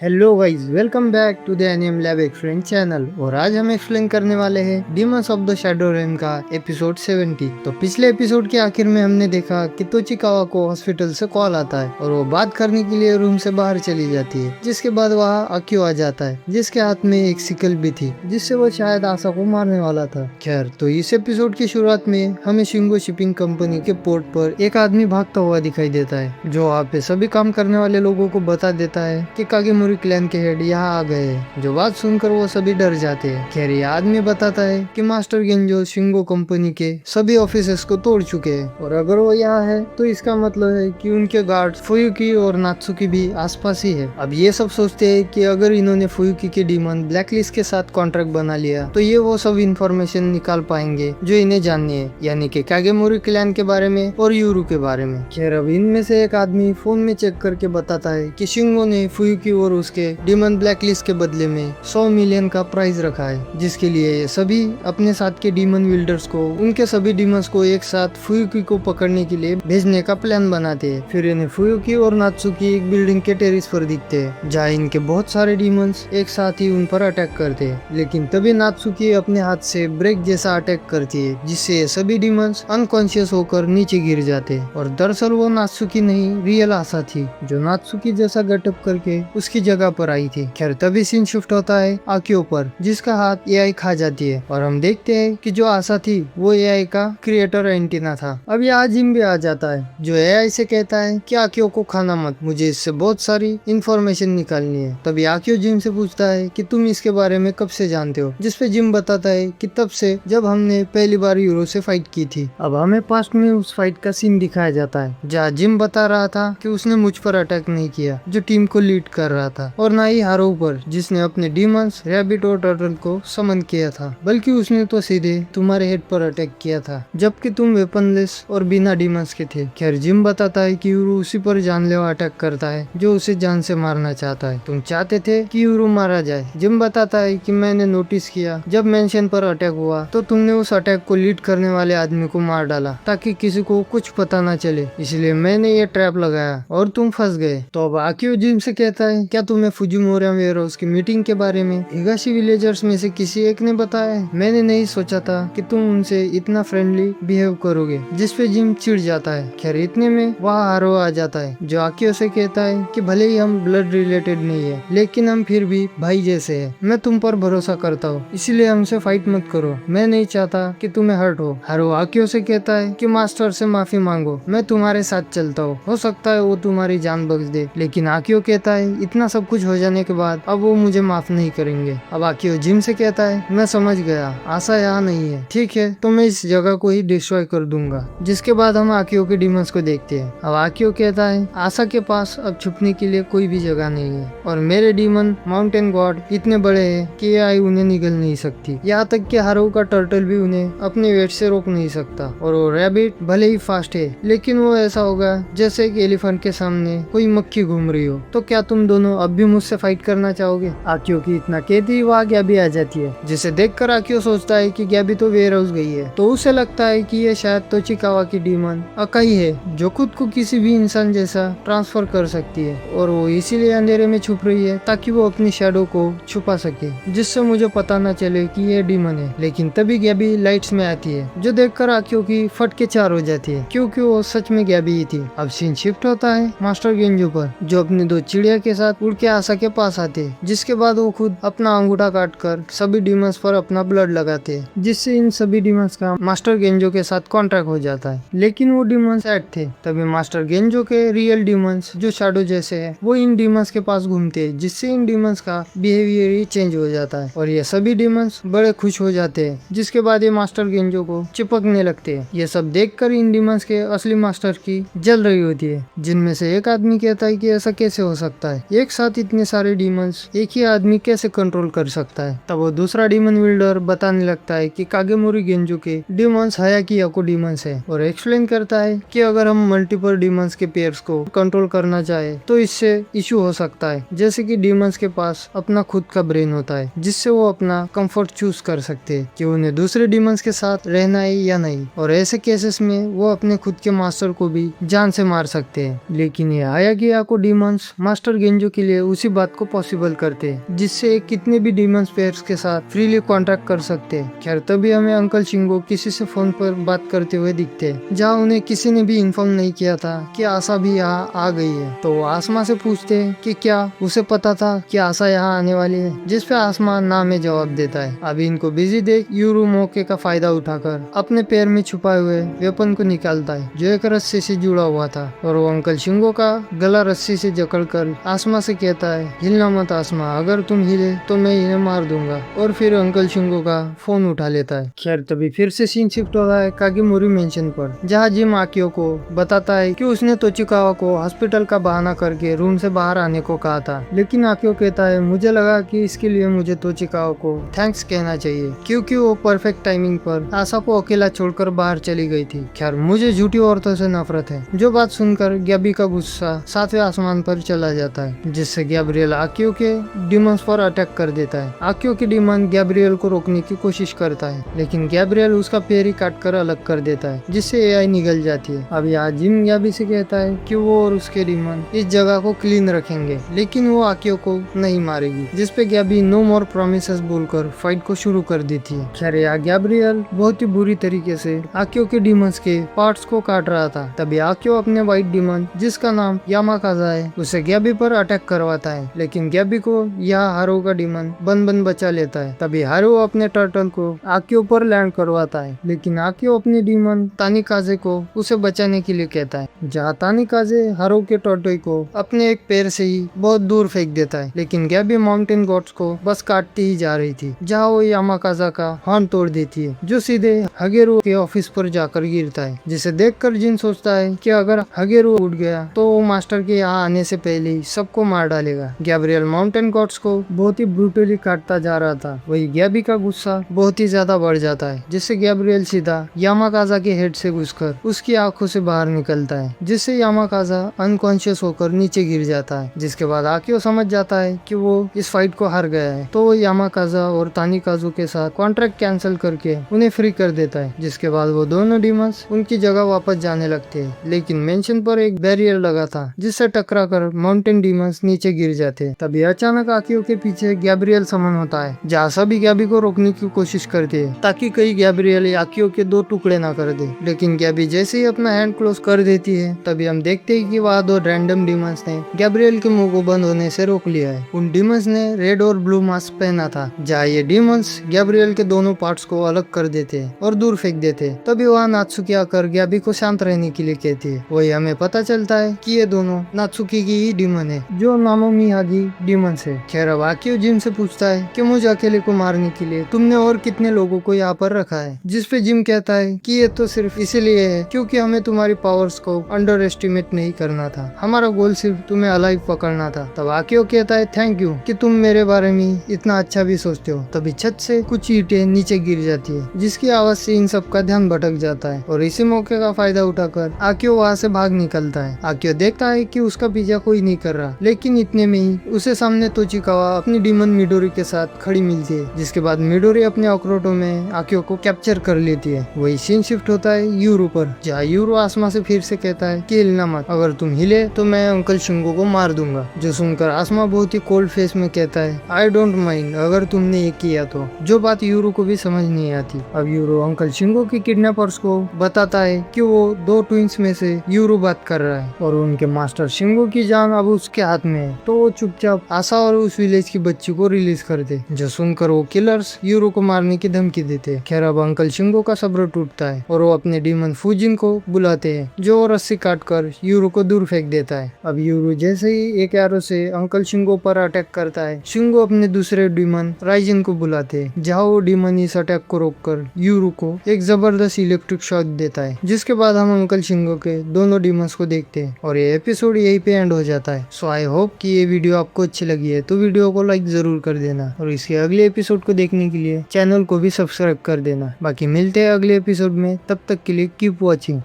Hello guys, welcome back to the anime lab explain channel. और आज हम explain करने वाले हैं demons of the shadow reign का एपिसोड 70। तो पिछले एपिसोड के आखिर में हमने देखा कि तोचिकावा को हॉस्पिटल से कॉल आता है और वो बात करने के लिए रूम से बाहर चली जाती है। जिसके बाद वहाँ अक्यो आ जाता है जिसके हाथ में एक सिकल भी थी जिससे वो शायद आशा को मारने वाला था। खैर, तो इस एपिसोड की शुरुआत में हमें शिंगो शिपिंग कंपनी के पोर्ट पर एक आदमी भागता हुआ दिखाई देता है जो वहाँ पे सभी काम करने वाले लोगों को बता देता है कि कागेमोरी क्लैन के हेड यहाँ आ गए हैं। जो बात सुनकर वो सभी डर जाते हैं। खैर, ये आदमी बताता है कि मास्टर गेंजो शिंगो कंपनी के सभी ऑफिसेस को तोड़ चुके हैं और अगर वो यहाँ है तो इसका मतलब है कि उनके गार्ड फुयुकी और नात्सुकी भी आसपास ही है। अब ये सब सोचते हैं कि अगर इन्होंने फुयुकी के डीमन ब्लैकलिस्ट के साथ कॉन्ट्रैक्ट बना लिया तो ये वो सब इंफॉर्मेशन निकाल पाएंगे जो इन्हें जाननी है, यानी कि कागेमोरी क्लैन के बारे में और यूरू के बारे में। खैर, अब इनमें से एक आदमी फोन में चेक करके बताता है कि शिंगो ने फुयुकी और उसके डीमन ब्लैकलिस्ट के बदले में 100 मिलियन का प्राइस रखा है, जिसके लिए ये सभी अपने साथ के डीमन विल्डर्स को उनके सभी डीमंस को एक साथ फुयुकी को पकड़ने के लिए भेजने का प्लान बनाते हैं। फिर इन्हें फुयुकी और नात्सुकी एक बिल्डिंग के टेरिस पर दिखते हैं जहाँ इनके बहुत सारे डीमंस एक साथ ही उन पर अटैक करते हैं। लेकिन तभी नात्सुकी अपने हाथ से ब्रेक जैसा अटैक करती है जिससे ये सभी डीमंस अनकॉन्शियस होकर नीचे गिर जाते हैं। और दरअसल वो नात्सुकी नहीं, रियल आशा थी जो नात्सुकी जैसा गेटअप करके उसकी जगह पर आई थी। खैर, तभी सीन शिफ्ट होता है आक्यो पर जिसका हाथ एआई खा जाती है और हम देखते हैं कि जो आशा थी वो एआई का क्रिएटर एंटीना था। अब यहाँ जिम भी आ जाता है जो एआई से कहता है कि आक्यो को खाना मत, मुझे इससे बहुत सारी इंफॉर्मेशन निकालनी है। तभी आक्यो जिम से पूछता है कि तुम इसके बारे में कब से जानते हो, जिसपे जिम बताता है कि तब से जब हमने पहली बार यूरो से फाइट की थी। अब हमें पास्ट में उस फाइट का सीन दिखाया जाता है जहाँ जिम बता रहा था कि उसने मुझ पर अटैक नहीं किया जो टीम को लीड कर रहा था, और ना ही हारो पर जिसने अपने डीमंस रैबिट और टर्टल को समन किया था, बल्कि उसने तो सीधे तुम्हारे हेड पर अटैक किया था जबकि तुम वेपनलेस और बिना डीमंस के थे। खैर, जिम बताता है कि यूरो उसी पर जानलेवा अटैक करता है जो उसे जान से मारना चाहता है। तुम चाहते थे कि यूरो मारा जाए। जिम बताता है कि मैंने नोटिस किया जब मेंशन पर अटैक हुआ तो तुमने उस अटैक को लीड करने वाले आदमी को मार डाला ताकि किसी को कुछ पता न चले, इसलिए मैंने ये ट्रैप लगाया और तुम फंस गए। तो अब आक्यो जिम से कहता है, क्या तुम्हें फुजिमोरा वेयरहाउस की मीटिंग के बारे में हिगाशी विलेजर्स में से किसी एक ने बताया? मैंने नहीं सोचा था कि तुम उनसे इतना फ्रेंडली बिहेव करोगे। जिसपे जिम चिढ़ जाता है। खैर, इतने में वहाँ हारो आ जाता है जो आक्यो से कहता है कि भले ही हम ब्लड रिलेटेड नहीं है लेकिन हम फिर भी भाई जैसे है। मैं तुम पर भरोसा करता हूँ, इसलिए हमसे फाइट मत करो। मैं नहीं चाहता कि तुम्हें हर्ट हो। हारो आक्यो से कहता है कि मास्टर से माफी मांगो, मैं तुम्हारे साथ चलता हूँ, हो सकता है वो तुम्हारी जान बख्श दे। लेकिन आक्यो कहता है इतना सब कुछ हो जाने के बाद अब वो मुझे माफ नहीं करेंगे। अब आक्यो जिम से कहता है, मैं समझ गया, आशा यहाँ नहीं है, ठीक है, तो मैं इस जगह को ही डिस्ट्रॉय कर दूंगा। जिसके बाद हम आक्यो के डीमंस को देखते हैं। अब आक्यो कहता है, आशा के पास अब छुपने के लिए कोई भी जगह नहीं है और मेरे डीमन माउंटेन गॉड इतने बड़े हैं कि एआई उन्हें निगल नहीं सकती। यहाँ तक कि हारो का टर्टल भी उन्हें अपने वेट से रोक नहीं सकता और वो रैबिट भले ही फास्ट है लेकिन वो ऐसा होगा जैसे एक एलिफेंट के सामने कोई मक्खी घूम रही हो। तो क्या तुम दोनों अब भी मुझसे फाइट करना चाहोगे? आक्यो की इतना कहती ही वहाँ गैबी आ जाती है जिसे देखकर आक्यो सोचता है कि गैबी तो वेयर हाउस गई है। तो उसे लगता है कि ये शायद तोचिकावा की डीमन अकाई है जो खुद को किसी भी इंसान जैसा ट्रांसफर कर सकती है और वो इसीलिए अंधेरे में छुप रही है ताकि वो अपनी शैडो को छुपा सके जिससे मुझे पता न चले कि ये डीमन है। लेकिन तभी गैबी लाइट्स में आती है जो देखकर आक्यो की फट के चार हो जाती है क्योंकि वो सच में गैबी ही थी। अब सीन शिफ्ट होता है मास्टर गेंजो पर जो अपने दो चिड़िया के साथ उड़ के आशा के पास आते, जिसके बाद वो खुद अपना अंगूठा काट कर सभी डीमंस पर अपना ब्लड लगाते जिससे इन सभी डीमंस का मास्टर गेंजो के साथ कॉन्ट्रैक्ट हो जाता है। लेकिन वो डीमंस ऐड थे। तभी मास्टर गेंजो के रियल डीमंस जो शैडो जैसे है वो इन डीमंस के पास घूमते हैं जिससे इन डीमंस का बिहेवियर ही चेंज हो जाता है और ये सभी डीमंस बड़े खुश हो जाते हैं। जिसके बाद ये मास्टर गेंजो को चिपकने लगते हैं। ये सब देखकर इन डीमंस के असली मास्टर की जल रही होती है, जिनमें से एक आदमी कहता है कि ऐसा कैसे हो सकता है, एक साथ इतने सारे डीमंस एक ही आदमी कैसे कंट्रोल कर सकता है। तब वो दूसरा डीमन विल्डर बताने लगता है कि कागेमोरी गेंजो के डीमंस हायाकी याको डीमंस है और एक्सप्लेन करता है कि अगर हम मल्टीपल डीमंस के पेयर्स को कंट्रोल करना चाहे तो इससे इशू हो सकता है, जैसे कि डीमंस के पास अपना खुद का ब्रेन होता है जिससे वो अपना कंफर्ट चूज कर सकते हैं कि उन्हें दूसरे डीमंस के साथ रहना है या नहीं, और ऐसे केसेस में वो अपने खुद के मास्टर को भी जान से मार सकते हैं। लेकिन ये हायाकी याको डीमंस मास्टर गेंजो के लिए उसी बात को पॉसिबल करते हैं, जिससे कितने भी डीमन पेयर्स के साथ फ्रीली कॉन्ट्रैक्ट कर सकते हैं। खैर तभी हमें अंकल शिंगो किसी से फोन पर बात करते हुए दिखते हैं, जहाँ उन्हें किसी ने भी इन्फॉर्म नहीं किया था कि आशा भी यहाँ आ गई है। तो वो आसमा से पूछते हैं कि क्या उसे पता था कि आशा यहाँ आने वाली है, जिस पे आसमा ना में जवाब देता है। अभी इनको बिजी देख यूरू मौके का फायदा उठाकर अपने पैर में छुपाए हुए वेपन को निकालता है, जो एक रस्सी से जुड़ा हुआ था, और वो अंकल शिंगो का गला रस्सी से जकड़कर आसमा से कहता है, हिलना मत आसमा, अगर तुम हिले तो मैं इन्हें मार दूंगा। और फिर अंकल शिंगो का फोन उठा लेता है। खैर तभी फिर से सीन शिफ्ट होता है कागेमोरी मेंशन पर, जहाँ जिम आकियो को बताता है कि उसने तोचिकावा को हॉस्पिटल का बहाना करके रूम से बाहर आने को कहा था, लेकिन आकियो कहता है, मुझे लगा कि इसके लिए मुझे तोचिकावा को थैंक्स कहना चाहिए, क्योंकि वो परफेक्ट टाइमिंग पर आशा को अकेला छोड़कर बाहर चली गई थी। खैर मुझे झूठी औरतों से नफरत है। जो बात सुनकर गैबी का गुस्सा 7वें आसमान पर चला जाता है, जिससे गैब्रियल आकियो के डीमंस पर अटैक कर देता है। आकियो के डीमन गैब्रियल को रोकने की कोशिश करता है, लेकिन गैब्रियल उसका पैर ही काट कर अलग कर देता है, जिससे एआई निगल जाती है। अब यहाँ जिम गैबी से कहता है कि वो और उसके डीमन इस जगह को क्लीन रखेंगे, लेकिन वो आकियो को नहीं मारेगी, जिसपे गैबी नो मोर प्रोमिसेस बोलकर फाइट को शुरू कर देती है। खैर यहाँ गैब्रियल बहुत ही बुरी तरीके से आकियो के डीमंस के पार्ट्स को काट रहा था। तभी आकियो अपने व्हाइट डीमन, जिसका नाम यामाकाजा है, उसे गैबी पर अटैक करवाता है, लेकिन गैबी को यह हारू का डीमन बन बचा लेता है। तभी हारू अपने टर्टल को आकियो पर लैंड करवाता है, लेकिन आकियो अपने डीमन तानिकाजे को उसे बचाने के लिए कहता है, जहाँ तानिकाजे हारू के टर्टल को अपने एक पैर से ही बहुत दूर फेंक देता है, लेकिन गैबी माउंटेन गॉड्स को बस काटती ही जा रही थी, जहाँ वो यामाकाजा का हॉर्न तोड़ देती है, जो सीधे हगेरू के ऑफिस पर जाकर गिरता है, जिसे देखकर जिन सोचता है कि अगर हगेरू उठ गया तो वो मास्टर के यहाँ आने से पहले ही सबको मार डालेगा। गैब्रियल माउंटेन गॉड्स को बहुत ही ब्रूटली काटता जा रहा था। वही गैबी का गुस्सा बहुत ही ज्यादा बढ़ जाता है, जिससे गैब्रियल सीधा यामाकाजा के हेड से घुसकर उसकी आंखों से बाहर निकलता है, जिससे यामाकाजा अनकॉन्शियस होकर नीचे गिर जाता है। जिसके बाद आकियो समझ जाता है कि वो इस फाइट को हार गया है, तो वो यामाकाजा और तानिकाजू के साथ कॉन्ट्रैक्ट कैंसिल करके उन्हें फ्री कर देता है। जिसके बाद वो दोनों डीमंस उनकी जगह वापस जाने लगते हैं, लेकिन मेंशन पर एक बैरियर लगा था, जिससे टकराकर माउंटेन डीमंस नीचे गिर जाते। तभी अचानक आकियो के पीछे गैब्रियल समन होता है, जहाँ सभी गैबी को रोकने की कोशिश करते हैं, ताकि कहीं गैब्रियल आकियो के 2 टुकड़े ना कर दे। लेकिन गैबी जैसे ही अपना हैंड क्लोज कर देती है, तभी हम देखते हैं कि वहाँ 2 रैंडम डीमंस ने गैब्रियल के मुंह को बंद होने से रोक लिया है। उन डीमंस ने रेड और ब्लू मास्क पहना था, जहाँ ये डीमंस गैब्रियल के दोनों पार्ट्स को अलग कर देते हैं और दूर फेंक देते हैं। तभी वहाँ नात्सुकी आकर गैबी को शांत रहने के लिए कहती है। वही हमें पता चलता है कि ये दोनों नात्सुकी की ही डीमन है, जो नामोमी हागी डीमंस है। खैर अब आकियो जिम से पूछता है कि मुझे अकेले को मारने के लिए तुमने और कितने लोगों को यहाँ पर रखा है, जिसपे जिम कहता है कि ये तो सिर्फ इसीलिए है क्योंकि हमें तुम्हारी पावर्स को अंडर एस्टिमेट नहीं करना था, हमारा गोल सिर्फ तुम्हें अलाइव पकड़ना था। तब आकियो कहता है, थैंक यू कि तुम मेरे बारे में इतना अच्छा भी सोचते हो। तभी छत से कुछ ईंटें नीचे गिर जाती है, जिसकी आवाज से इन सब का ध्यान भटक जाता है, और इसी मौके का फायदा उठाकर आकियो वहाँ से भाग निकलता है। आकियो देखता है कि उसका पीछा कोई नहीं कर रहा, लेकिन इतने में ही उसे सामने तोचिकावा अपनी डीमन मिडोरी के साथ खड़ी मिलती है, जिसके बाद मिडोरी अपने अखरोटों में आकियो को कैप्चर कर लेती है। वही सीन शिफ्ट होता है यूरो पर, जहाँ यूरो आसमा से फिर से कहता है कि हिलना मत, अगर तुम हिले तो मैं अंकल शिंगो को मार दूंगा। जो सुनकर आसमा बहुत ही कोल्ड फेस में कहता है, आई डोंट माइंड, अगर तुमने ये किया तो। जो बात यूरो को भी समझ नहीं आती। अब यूरो अंकल शिंगो के किडनैपर्स को बताता है कि वो 2 ट्विंस में से यूरो बात कर रहा है, और उनके मास्टर शिंगो की जान अब उसके हाथ में है, तो वो चुपचाप आशा और उस विलेज की बच्ची को रिलीज कर दे। जो सुनकर वो किलर्स यूरो को मारने की धमकी देते। खैर अब अंकल शिंगो का सब्र टूटता है, और वो अपने डीमन फूजिन को बुलाते हैं, जो रस्सी काट कर यूरो को दूर फेंक देता है। अब यूरो जैसे ही एक एरो से अंकल शिंगो पर अटैक करता है, शिंगो अपने दूसरे डीमन राइजिन को बुलाते हैं, जहाँ वो डीमन इस अटैक को रोककर यूरो को एक जबरदस्त इलेक्ट्रिक शॉक देता है। जिसके बाद हम अंकल शिंगो के दोनों डीमंस को देखते हैं, और ये एपिसोड यहीं पे एंड हो जाता है। सो आई होप कि ये वीडियो आपको अच्छी लगी है, तो वीडियो को लाइक जरूर कर देना, और इसके अगले एपिसोड को देखने के लिए चैनल को भी सब्सक्राइब कर देना। बाकी मिलते हैं अगले एपिसोड में, तब तक के लिए कीप वॉचिंग।